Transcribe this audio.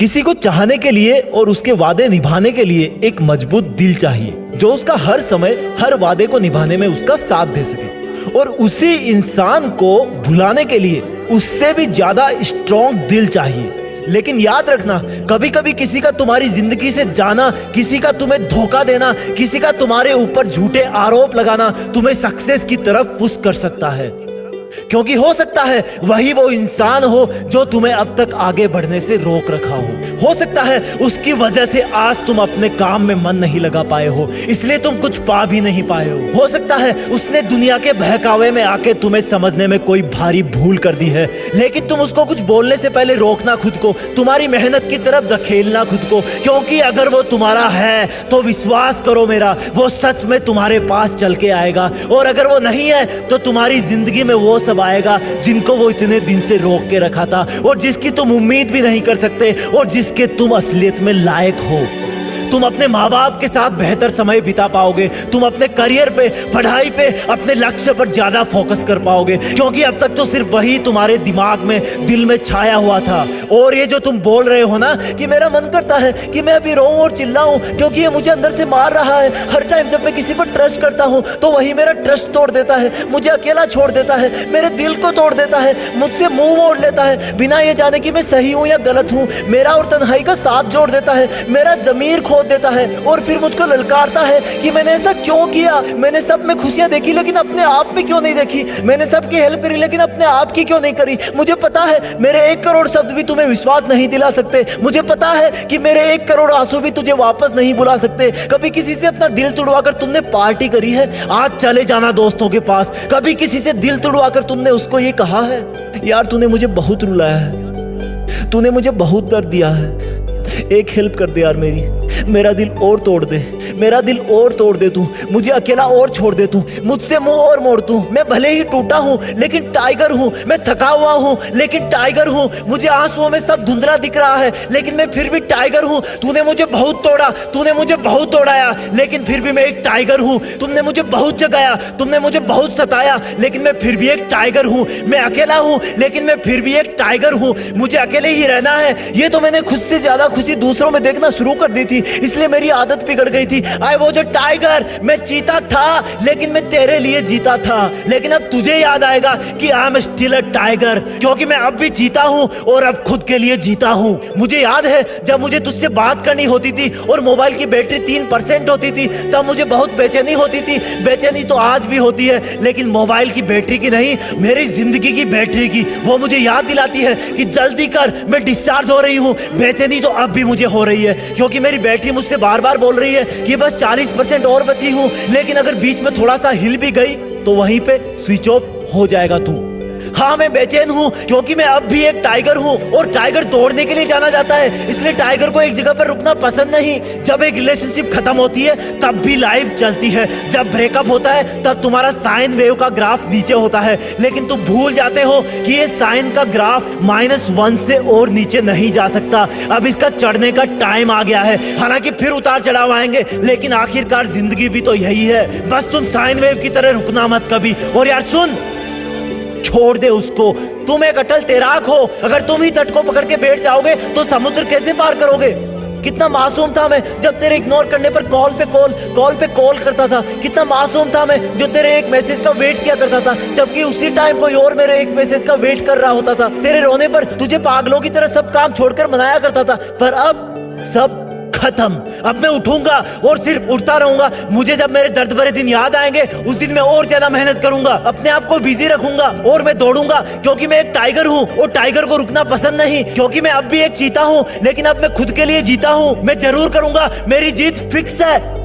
किसी को चाहने के लिए और उसके वादे निभाने के लिए एक मजबूत दिल चाहिए जो उसका हर समय हर वादे को निभाने में उसका साथ दे सके। और उसी इंसान को भुलाने के लिए उससे भी ज्यादा स्ट्रॉन्ग दिल चाहिए। लेकिन याद रखना, कभी कभी किसी का तुम्हारी जिंदगी से जाना, किसी का तुम्हें धोखा देना, किसी का तुम्हारे ऊपर झूठे आरोप लगाना तुम्हें सक्सेस की तरफ पुश कर सकता है, क्योंकि हो सकता है वही वो इंसान हो जो तुम्हें अब तक आगे बढ़ने से रोक रखा हो सकता है उसकी वजह से आज तुम अपने काम में मन नहीं लगा पाए हो, इसलिए तुम कुछ पा भी नहीं पाए हो सकता है उसने दुनिया के बहकावे में आके तुम्हें समझने में कोई भारी भूल कर दी है, लेकिन तुम उसको कुछ बोलने से पहले रोकना खुद को, तुम्हारी मेहनत की तरफ धकेलना खुद को, क्योंकि अगर वो तुम्हारा है तो विश्वास करो मेरा, वो सच में तुम्हारे पास चल के आएगा। और अगर वो नहीं है तो तुम्हारी जिंदगी में वो सब आएगा जिनको वो इतने दिन से रोक के रखा था, और जिसकी तुम उम्मीद भी नहीं कर सकते, और जिसके तुम असलियत में लायक हो। तुम अपने माँ बाप के साथ बेहतर समय बिता पाओगे, तुम अपने करियर पे, पढ़ाई पे, अपने लक्ष्य पर ज्यादा फोकस कर पाओगे, क्योंकि अब तक तो सिर्फ वही तुम्हारे दिमाग में, दिल में छाया हुआ था। और ये जो तुम बोल रहे हो ना कि मेरा मन करता है कि मैं अभी रोऊं और चिल्लाऊं क्योंकि ये मुझे अंदर से मार रहा है, हर टाइम जब मैं किसी पर ट्रस्ट करता हूं तो वही मेरा ट्रस्ट तोड़ देता है, मुझे अकेला छोड़ देता है, मेरे दिल को तोड़ देता है, मुझसे मुंह मोड़ लेता है बिना ये जाने कि मैं सही हूं या गलत हूं, मेरा और तन्हाई का साथ जोड़ देता है, मेरा जमीर खो देता है, और फिर मुझको ललकारता है कि मैंने ऐसा क्यों किया, मैंने सब में खुशियां देखी लेकिन अपने आप में क्यों नहीं देखी, मैंने सबकी हेल्प करी लेकिन अपने आप की क्यों नहीं करी। मुझे पता है मेरे 1 करोड़ शब्द भी तुम्हें विश्वास नहीं दिला सकते, मुझे पता है कि मेरे 1 करोड़ आंसू भी तुझे वापस नहीं बुला सकते। कभी किसी से अपना दिल तुड़वाकर तुमने पार्टी करी है, आज चले जाना दोस्तों के पास। कभी किसी से दिल तुड़वाकर तुमने उसको ये कहा है, यार तूने मुझे बहुत रुलाया है, तूने मुझे बहुत दर्द दिया है, एक हेल्प कर दे यार मेरा दिल और तोड़ दे, मेरा दिल और तोड़ दे तू, मुझे अकेला और छोड़ दे तू, मुझसे मुंह और मोड़ तू। मैं भले ही टूटा हूं लेकिन टाइगर हूं, मैं थका हुआ हूं लेकिन टाइगर हूं, मुझे आंसुओं में सब धुंधला दिख रहा है लेकिन मैं फिर भी टाइगर हूं। तूने मुझे बहुत तोड़ा, तूने मुझे बहुत तोड़ाया, लेकिन फिर भी मैं एक टाइगर हूं। तुमने मुझे बहुत जगाया, तुमने मुझे बहुत सताया, लेकिन मैं फिर भी एक टाइगर हूं। मैं अकेला हूं लेकिन मैं फिर भी एक टाइगर हूं, मुझे अकेले ही रहना है। ये तो मैंने खुद से ज्यादा खुशी दूसरों में देखना शुरू कर दी थी, इसलिए मेरी आदत बिगड़ गई थी। आई वॉज अ टाइगर, मैं चीता था लेकिन मैं तेरे लिए जीता था। लेकिन अब तुझे याद आएगा कि I am still a tiger, क्योंकि मैं अब भी जीता हूं और अब खुद के लिए जीता हूं। मुझे याद है जब मुझे तुझसे बात करनी होती थी और मोबाइल की बैटरी 3% होती थी, तब मुझे बहुत बेचैनी होती थी। बेचैनी तो आज भी होती है, लेकिन मोबाइल की बैटरी की नहीं, मेरी जिंदगी की बैटरी की। वो मुझे याद दिलाती है कि जल्दी कर, मैं डिस्चार्ज हो रही हूँ। बेचैनी तो अब भी मुझे हो रही है, क्योंकि मेरी बैटरी मुझसे बार बार बोल रही है कि बस 40% और बची हूं, लेकिन अगर बीच में थोड़ा सा हिल भी गई तो वहीं पे स्विच ऑफ हो जाएगा तू। हाँ, मैं बेचैन हूँ क्योंकि मैं अब भी एक टाइगर हूँ, और टाइगर दौड़ने के लिए जाना जाता है, इसलिए टाइगर को एक जगह पर रुकना पसंद नहीं। जब एक रिलेशनशिप खत्म होती है तब भी लाइफ चलती है, जब ब्रेकअप होता है तब तुम्हारा साइन वेव का ग्राफ नीचे होता है, लेकिन तुम भूल जाते हो कि ये साइन का ग्राफ -1 से और नीचे नहीं जा सकता। अब इसका चढ़ने का टाइम आ गया है। हालांकि फिर उतार चढ़ाव आएंगे, लेकिन आखिरकार जिंदगी भी तो यही है। बस तुम साइन वेव की तरह रुकना मत कभी। और यार सुन, छोड़ दे उसको, तुम एक अटल तैराक हो। अगर तुम ही तट को पकड़ के बैठ जाओगे तो समुद्र कैसे पार करोगे। कितना मासूम था मैं जब तेरे इग्नोर करने पर कॉल पे कॉल करता था। कितना मासूम था मैं जो तेरे एक मैसेज का वेट किया करता था, जबकि उसी टाइम कोई और मेरे एक मैसेज का वेट कर रहा होता था। तेरे रोने पर तुझे पागलों की तरह सब काम छोड़कर मनाया करता था, पर अब सब खत्म। अब मैं उठूंगा और सिर्फ उठता रहूंगा। मुझे जब मेरे दर्द भरे दिन याद आएंगे उस दिन मैं और ज्यादा मेहनत करूंगा, अपने आप को बिजी रखूंगा और मैं दौड़ूंगा, क्योंकि मैं एक टाइगर हूं और टाइगर को रुकना पसंद नहीं। क्योंकि मैं अब भी एक चीता हूं, लेकिन अब मैं खुद के लिए जीता हूं। मैं जरूर करूंगा, मेरी जीत फिक्स है।